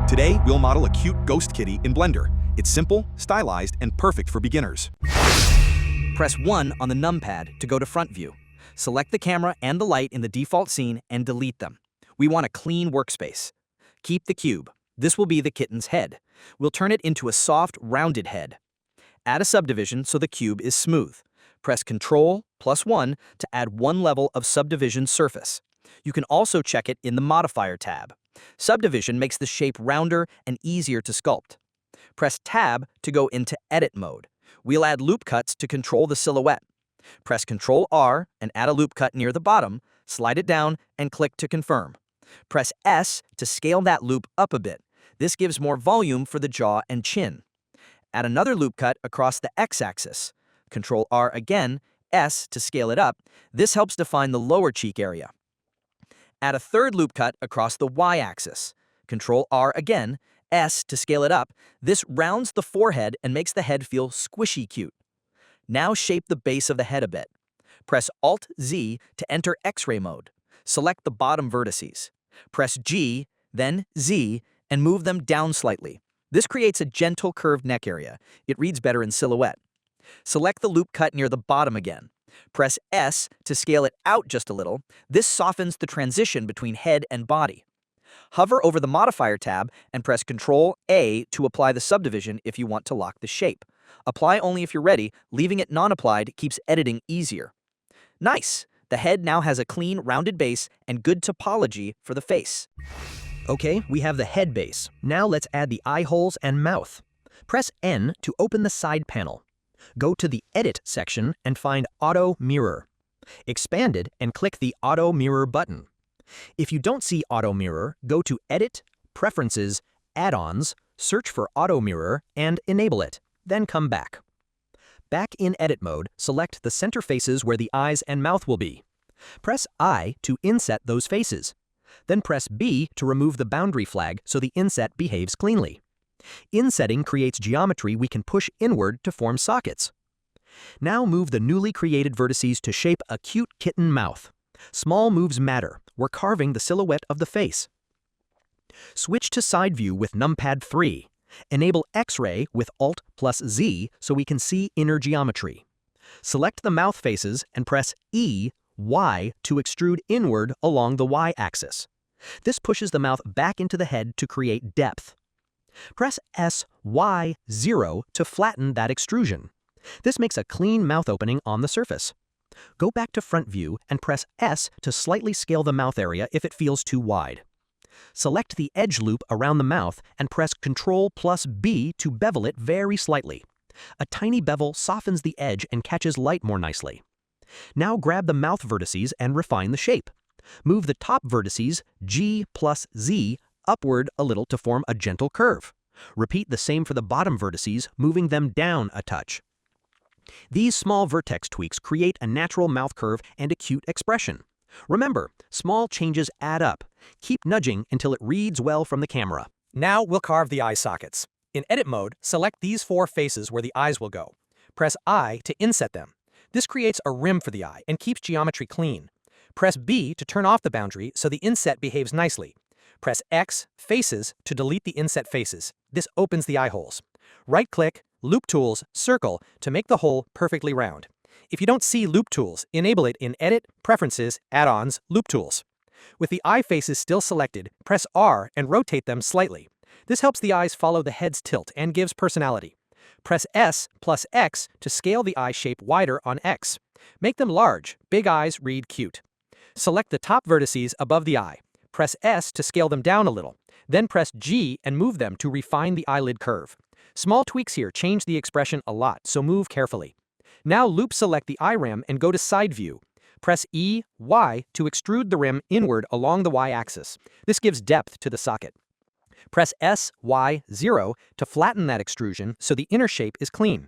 Today, we'll model a cute ghost kitty in Blender. It's simple, stylized, and perfect for beginners. Press 1 on the numpad to go to front view. Select the camera and the light in the default scene and delete them. We want a clean workspace. Keep the cube. This will be the kitten's head. We'll turn it into a soft, rounded head. Add a subdivision so the cube is smooth. Press Ctrl+1 to add one level of subdivision surface. You can also check it in the Modifier tab. Subdivision makes the shape rounder and easier to sculpt. Press Tab to go into Edit mode. We'll add loop cuts to control the silhouette. Press Ctrl+R and add a loop cut near the bottom, slide it down, and click to confirm. Press S to scale that loop up a bit. This gives more volume for the jaw and chin. Add another loop cut across the X-axis. Ctrl+R again, S to scale it up. This helps define the lower cheek area. Add a third loop cut across the Y-axis. Ctrl+R again, S to scale it up. This rounds the forehead and makes the head feel squishy cute. Now shape the base of the head a bit. Press Alt-Z to enter X-ray mode. Select the bottom vertices. Press G, then Z, and move them down slightly. This creates a gentle curved neck area. It reads better in silhouette. Select the loop cut near the bottom again. Press S to scale it out just a little. This softens the transition between head and body. Hover over the Modifier tab and press Ctrl+A to apply the subdivision if you want to lock the shape. Apply only if you're ready. Leaving it non-applied keeps editing easier. Nice! The head now has a clean, rounded base and good topology for the face. Okay, we have the head base. Now let's add the eye holes and mouth. Press N to open the side panel. Go to the Edit section and find Auto Mirror. Expand it and click the Auto Mirror button. If you don't see Auto Mirror, go to Edit, Preferences, Add-ons, search for Auto Mirror, and enable it. Then come back. Back in Edit mode, select the center faces where the eyes and mouth will be. Press I to inset those faces. Then press B to remove the boundary flag so the inset behaves cleanly. Insetting creates geometry we can push inward to form sockets. Now move the newly created vertices to shape a cute kitten mouth. Small moves matter. We're carving the silhouette of the face. Switch to side view with numpad 3. Enable X-ray with Alt+Z so we can see inner geometry. Select the mouth faces and press E, Y to extrude inward along the Y-axis. This pushes the mouth back into the head to create depth. Press SY0 to flatten that extrusion. This makes a clean mouth opening on the surface. Go back to front view and press S to slightly scale the mouth area if it feels too wide. Select the edge loop around the mouth and press Ctrl+B to bevel it very slightly. A tiny bevel softens the edge and catches light more nicely. Now grab the mouth vertices and refine the shape. Move the top vertices, G+Z, upward a little to form a gentle curve. Repeat the same for the bottom vertices, moving them down a touch. These small vertex tweaks create a natural mouth curve and a cute expression. Remember, small changes add up. Keep nudging until it reads well from the camera. Now we'll carve the eye sockets. In Edit mode, select these 4 faces where the eyes will go. Press I to inset them. This creates a rim for the eye and keeps geometry clean. Press B to turn off the boundary so the inset behaves nicely. Press X, Faces, to delete the inset faces. This opens the eye holes. Right-click, Loop Tools, Circle to make the hole perfectly round. If you don't see Loop Tools, enable it in Edit, Preferences, Add-ons, Loop Tools. With the eye faces still selected, press R and rotate them slightly. This helps the eyes follow the head's tilt and gives personality. Press S+X to scale the eye shape wider on X. Make them large. Big eyes read cute. Select the top vertices above the eye. Press S to scale them down a little. Then press G and move them to refine the eyelid curve. Small tweaks here change the expression a lot, so move carefully. Now loop select the eye rim and go to side view. Press E, Y to extrude the rim inward along the Y-axis. This gives depth to the socket. Press SY0 to flatten that extrusion so the inner shape is clean.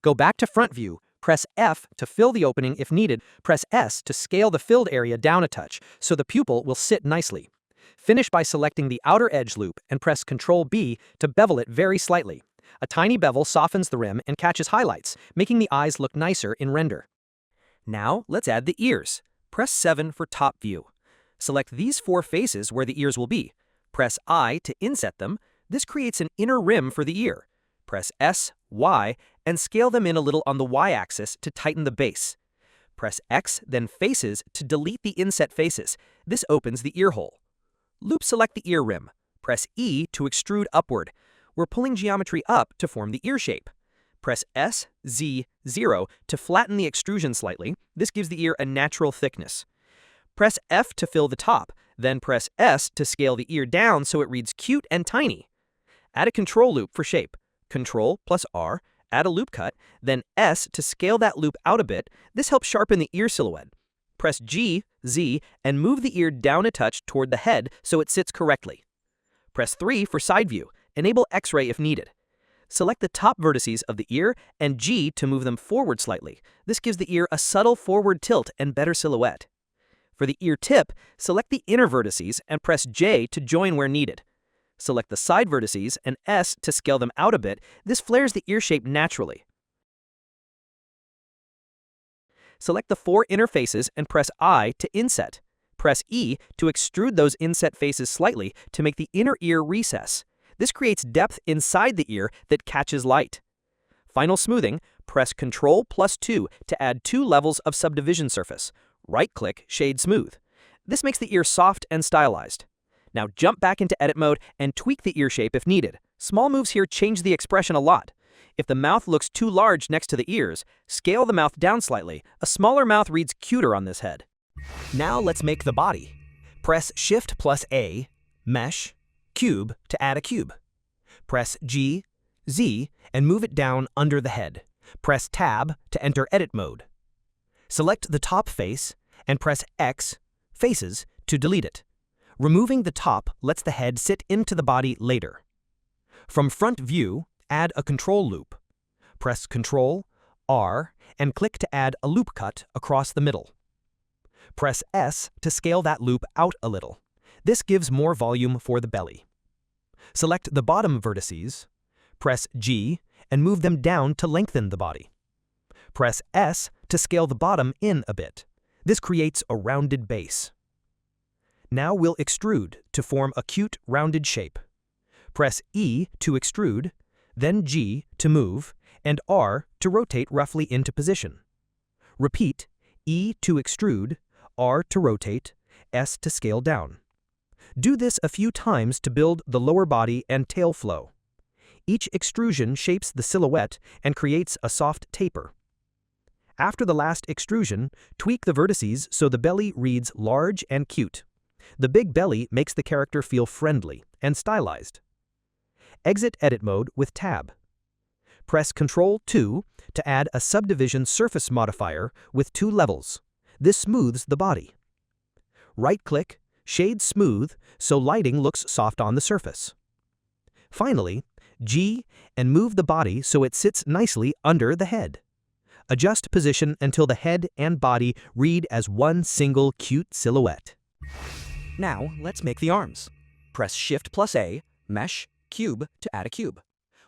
Go back to front view. Press F to fill the opening if needed. Press S to scale the filled area down a touch so the pupil will sit nicely. Finish by selecting the outer edge loop and press Ctrl+B to bevel it very slightly. A tiny bevel softens the rim and catches highlights, making the eyes look nicer in render. Now let's add the ears. Press 7 for top view. Select these 4 faces where the ears will be. Press I to inset them, This creates an inner rim for the ear. Press S, Y, and scale them in a little on the Y-axis to tighten the base. Press X, then Faces to delete the inset faces. This opens the ear hole. Loop select the ear rim. Press E to extrude upward. We're pulling geometry up to form the ear shape. Press S, Z, 0 to flatten the extrusion slightly. This gives the ear a natural thickness. Press F to fill the top, then press S to scale the ear down so it reads cute and tiny. Add a control loop for shape. Control plus R, add a loop cut, then S to scale that loop out a bit. This helps sharpen the ear silhouette. Press G, Z, and move the ear down a touch toward the head so it sits correctly. Press 3 for side view. Enable X-ray if needed. Select the top vertices of the ear and G to move them forward slightly. This gives the ear a subtle forward tilt and better silhouette. For the ear tip, select the inner vertices and press J to join where needed. Select the side vertices and S to scale them out a bit. This flares the ear shape naturally. Select the 4 inner faces and press I to inset. Press E to extrude those inset faces slightly to make the inner ear recess. This creates depth inside the ear that catches light. Final smoothing, press Ctrl plus 2 to add 2 levels of subdivision surface. Right-click Shade Smooth. This makes the ear soft and stylized. Now jump back into edit mode and tweak the ear shape if needed. Small moves here change the expression a lot. If the mouth looks too large next to the ears, scale the mouth down slightly. A smaller mouth reads cuter on this head. Now let's make the body. Press Shift plus A, Mesh, Cube to add a cube. Press G, Z, and move it down under the head. Press Tab to enter edit mode. Select the top face and press X, Faces, to delete it. Removing the top lets the head sit into the body later. From front view, add a control loop. Press Ctrl, R, and click to add a loop cut across the middle. Press S to scale that loop out a little. This gives more volume for the belly. Select the bottom vertices, press G, and move them down to lengthen the body. Press S to scale the bottom in a bit. This creates a rounded base. Now we'll extrude to form a cute rounded shape. Press E to extrude, then G to move, and R to rotate roughly into position. Repeat, E to extrude, R to rotate, S to scale down. Do this a few times to build the lower body and tail flow. Each extrusion shapes the silhouette and creates a soft taper. After the last extrusion, tweak the vertices so the belly reads large and cute. The big belly makes the character feel friendly and stylized. Exit edit mode with Tab. Press Ctrl 2 to add a subdivision surface modifier with 2 levels. This smooths the body. Right-click, Shade Smooth so lighting looks soft on the surface. Finally, G and move the body so it sits nicely under the head. Adjust position until the head and body read as one single cute silhouette. Now, let's make the arms. Press Shift plus A, Mesh, Cube to add a cube.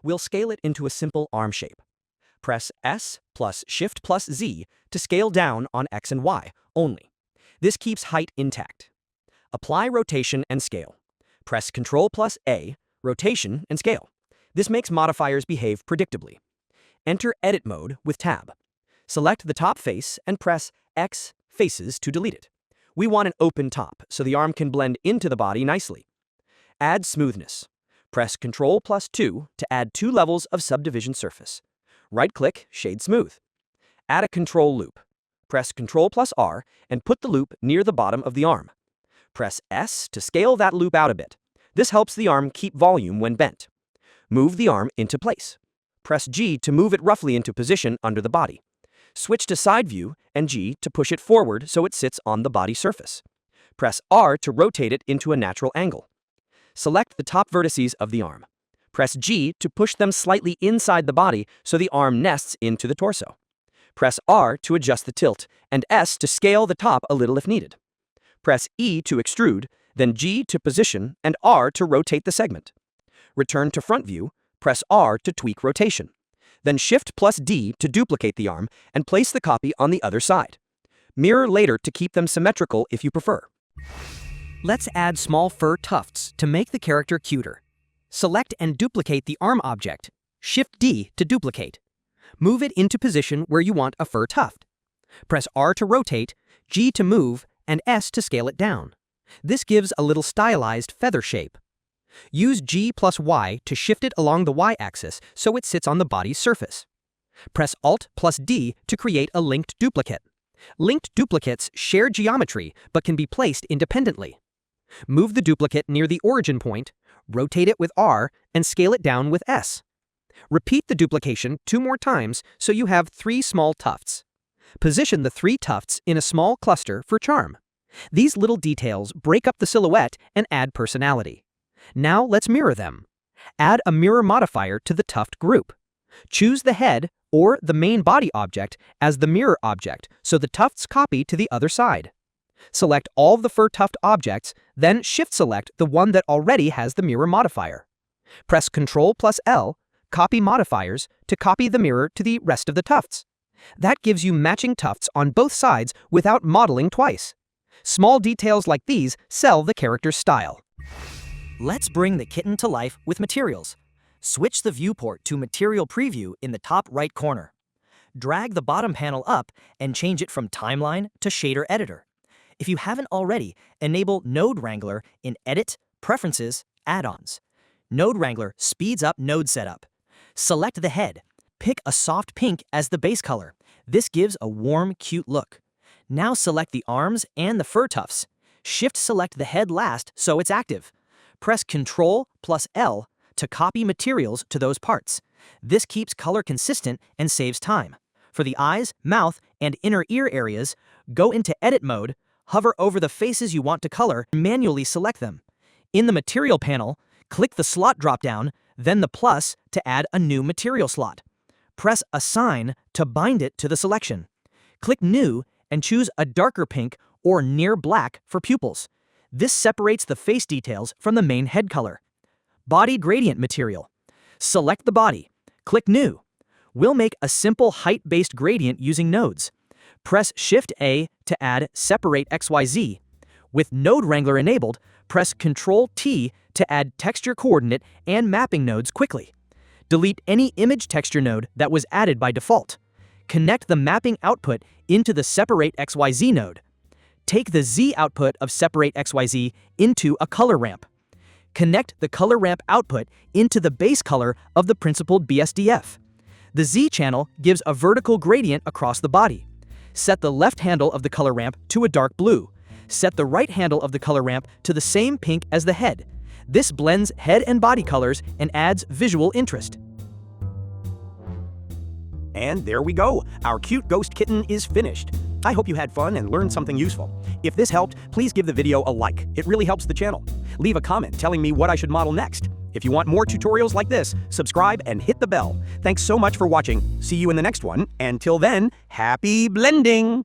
We'll scale it into a simple arm shape. Press S plus Shift plus Z to scale down on X and Y only. This keeps height intact. Apply rotation and scale. Press Ctrl plus A, rotation and scale. This makes modifiers behave predictably. Enter edit mode with Tab. Select the top face and press X, Faces to delete it. We want an open top, so the arm can blend into the body nicely. Add smoothness. Press Ctrl plus 2 to add 2 levels of subdivision surface. Right-click, Shade Smooth. Add a control loop. Press Ctrl plus R and put the loop near the bottom of the arm. Press S to scale that loop out a bit. This helps the arm keep volume when bent. Move the arm into place. Press G to move it roughly into position under the body. Switch to side view and G to push it forward so it sits on the body surface. Press R to rotate it into a natural angle. Select the top vertices of the arm. Press G to push them slightly inside the body so the arm nests into the torso. Press R to adjust the tilt and S to scale the top a little if needed. Press E to extrude, then G to position and R to rotate the segment. Return to front view, press R to tweak rotation. Then Shift plus D to duplicate the arm and place the copy on the other side. Mirror later to keep them symmetrical if you prefer. Let's add small fur tufts to make the character cuter. Select and duplicate the arm object. Shift D to duplicate. Move it into position where you want a fur tuft. Press R to rotate, G to move, and S to scale it down. This gives a little stylized feather shape. Use G plus Y to shift it along the Y-axis so it sits on the body's surface. Press Alt plus D to create a linked duplicate. Linked duplicates share geometry but can be placed independently. Move the duplicate near the origin point, rotate it with R, and scale it down with S. Repeat the duplication 2 more times so you have 3 small tufts. Position the 3 tufts in a small cluster for charm. These little details break up the silhouette and add personality. Now let's mirror them. Add a mirror modifier to the tuft group. Choose the head or the main body object as the mirror object so the tufts copy to the other side. Select all of the fur tuft objects, then shift-select the one that already has the mirror modifier. Press Ctrl plus L, copy modifiers, to copy the mirror to the rest of the tufts. That gives you matching tufts on both sides without modeling twice. Small details like these sell the character's style. Let's bring the kitten to life with materials. Switch the viewport to Material Preview in the top right corner. Drag the bottom panel up and change it from Timeline to Shader Editor. If you haven't already, enable Node Wrangler in Edit, Preferences, Add-ons. Node Wrangler speeds up node setup. Select the head. Pick a soft pink as the base color. This gives a warm, cute look. Now select the arms and the fur tufts. Shift-select the head last so it's active. Press Ctrl plus L to copy materials to those parts. This keeps color consistent and saves time. For the eyes, mouth, and inner ear areas, go into Edit mode, hover over the faces you want to color, and manually select them. In the Material panel, click the Slot dropdown, then the plus to add a new material slot. Press Assign to bind it to the selection. Click New and choose a darker pink or near black for pupils. This separates the face details from the main head color. Body gradient material. Select the body. Click New. We'll make a simple height-based gradient using nodes. Press Shift-A to add Separate XYZ. With Node Wrangler enabled, press Ctrl-T to add texture coordinate and mapping nodes quickly. Delete any image texture node that was added by default. Connect the mapping output into the Separate XYZ node. Take the Z output of Separate XYZ into a color ramp. Connect the color ramp output into the base color of the principled BSDF. The Z channel gives a vertical gradient across the body. Set the left handle of the color ramp to a dark blue. Set the right handle of the color ramp to the same pink as the head. This blends head and body colors and adds visual interest. And there we go. Our cute ghost kitten is finished. I hope you had fun and learned something useful. If this helped, please give the video a like. It really helps the channel. Leave a comment telling me what I should model next. If you want more tutorials like this, subscribe and hit the bell. Thanks so much for watching. See you in the next one. Until then, happy blending!